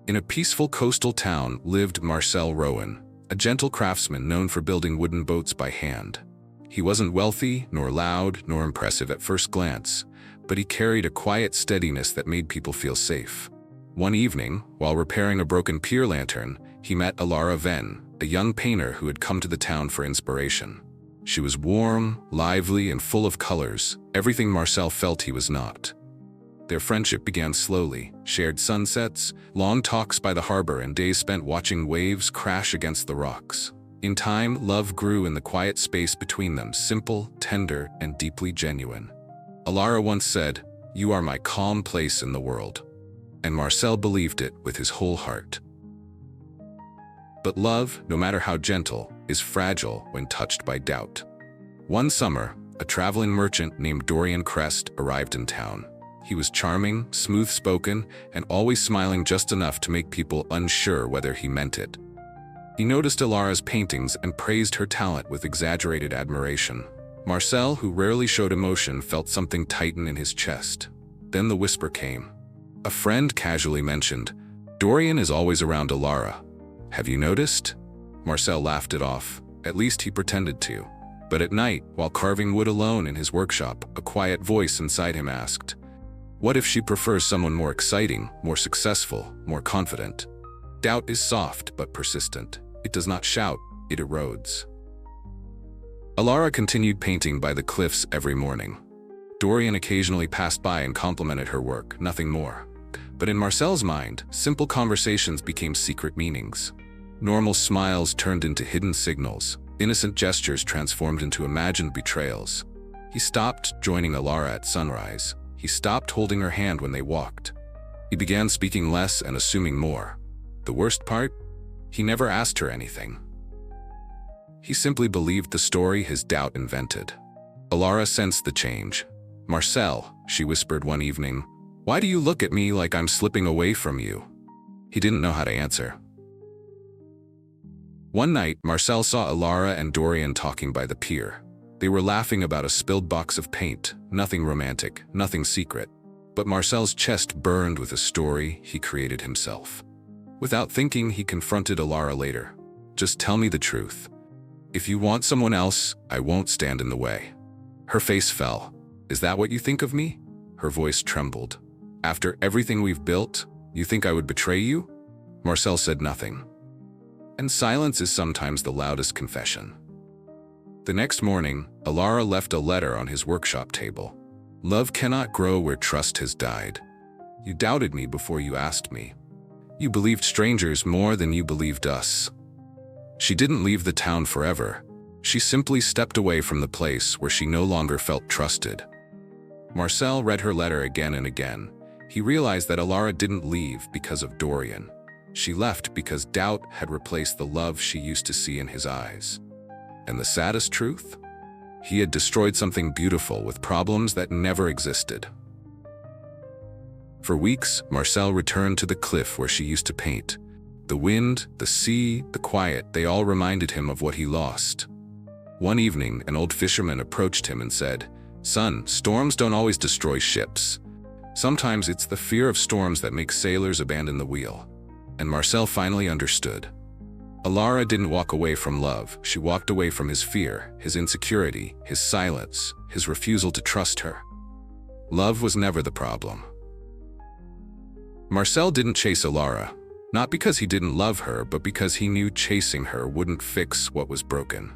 In a peaceful coastal town lived Marcel Rowan, a gentle craftsman known for building wooden boats by hand. He wasn't wealthy, nor loud, nor impressive at first glance, but he carried a quiet steadiness that made people feel safe. One evening, while repairing a broken pier lantern, he met Alara Venn, a young painter who had come to the town for inspiration. She was warm, lively, and full of colors, everything Marcel felt he was not. Their friendship began slowly, shared sunsets, long talks by the harbor, and days spent watching waves crash against the rocks. In time, love grew in the quiet space between them, simple, tender, and deeply genuine. Alara once said, "You are my calm place in the world." And Marcel believed it with his whole heart. But love, no matter how gentle, is fragile when touched by doubt. One summer, a traveling merchant named Dorian Crest arrived in town. He was charming, smooth-spoken, and always smiling just enough to make people unsure whether he meant it. He noticed Alara's paintings and praised her talent with exaggerated admiration. Marcel, who rarely showed emotion, felt something tighten in his chest. Then the whisper came. A friend casually mentioned, "Dorian is always around Alara. Have you noticed?" Marcel laughed it off. At least he pretended to. But at night, while carving wood alone in his workshop, a quiet voice inside him asked, "What if she prefers someone more exciting, more successful, more confident?" Doubt is soft but persistent. It does not shout, it erodes. Alara continued painting by the cliffs every morning. Dorian occasionally passed by and complimented her work, nothing more. But in Marcel's mind, simple conversations became secret meanings. Normal smiles turned into hidden signals, innocent gestures transformed into imagined betrayals. He stopped joining Alara at sunrise. He stopped holding her hand when they walked. He began speaking less and assuming more. The worst part? He never asked her anything. He simply believed the story his doubt invented. Alara sensed the change. "Marcel," she whispered one evening, "why do you look at me like I'm slipping away from you?" He didn't know how to answer. One night, Marcel saw Alara and Dorian talking by the pier. They were laughing about a spilled box of paint, nothing romantic, nothing secret. But Marcel's chest burned with a story he created himself. Without thinking, he confronted Alara later. "Just tell me the truth. If you want someone else, I won't stand in the way." Her face fell. "Is that what you think of me?" Her voice trembled. "After everything we've built, you think I would betray you?" Marcel said nothing. And silence is sometimes the loudest confession. The next morning, Alara left a letter on his workshop table. "Love cannot grow where trust has died. You doubted me before you asked me. You believed strangers more than you believed us." She didn't leave the town forever. She simply stepped away from the place where she no longer felt trusted. Marcel read her letter again and again. He realized that Alara didn't leave because of Dorian. She left because doubt had replaced the love she used to see in his eyes. And the saddest truth? He had destroyed something beautiful with problems that never existed. For weeks, Marcel returned to the cliff where she used to paint. The wind, the sea, the quiet, they all reminded him of what he lost. One evening, an old fisherman approached him and said, "Son, storms don't always destroy ships. Sometimes it's the fear of storms that makes sailors abandon the wheel." And Marcel finally understood. Alara didn't walk away from love. She walked away from his fear, his insecurity, his silence, his refusal to trust her. Love was never the problem. Marcel didn't chase Alara, not because he didn't love her, but because he knew chasing her wouldn't fix what was broken.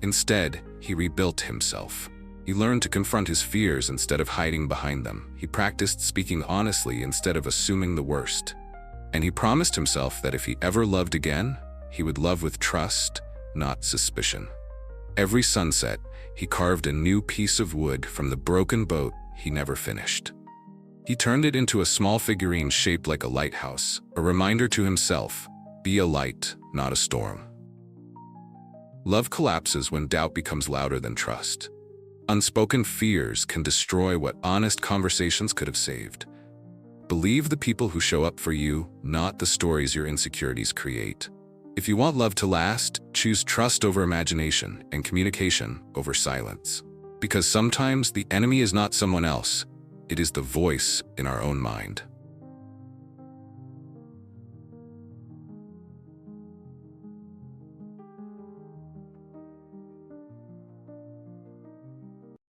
Instead, he rebuilt himself. He learned to confront his fears instead of hiding behind them. He practiced speaking honestly instead of assuming the worst. And he promised himself that if he ever loved again, he would love with trust, not suspicion. Every sunset, he carved a new piece of wood from the broken boat he never finished. He turned it into a small figurine shaped like a lighthouse, a reminder to himself, be a light, not a storm. Love collapses when doubt becomes louder than trust. Unspoken fears can destroy what honest conversations could have saved. Believe the people who show up for you, not the stories your insecurities create. If you want love to last, choose trust over imagination and communication over silence. Because sometimes the enemy is not someone else, it is the voice in our own mind.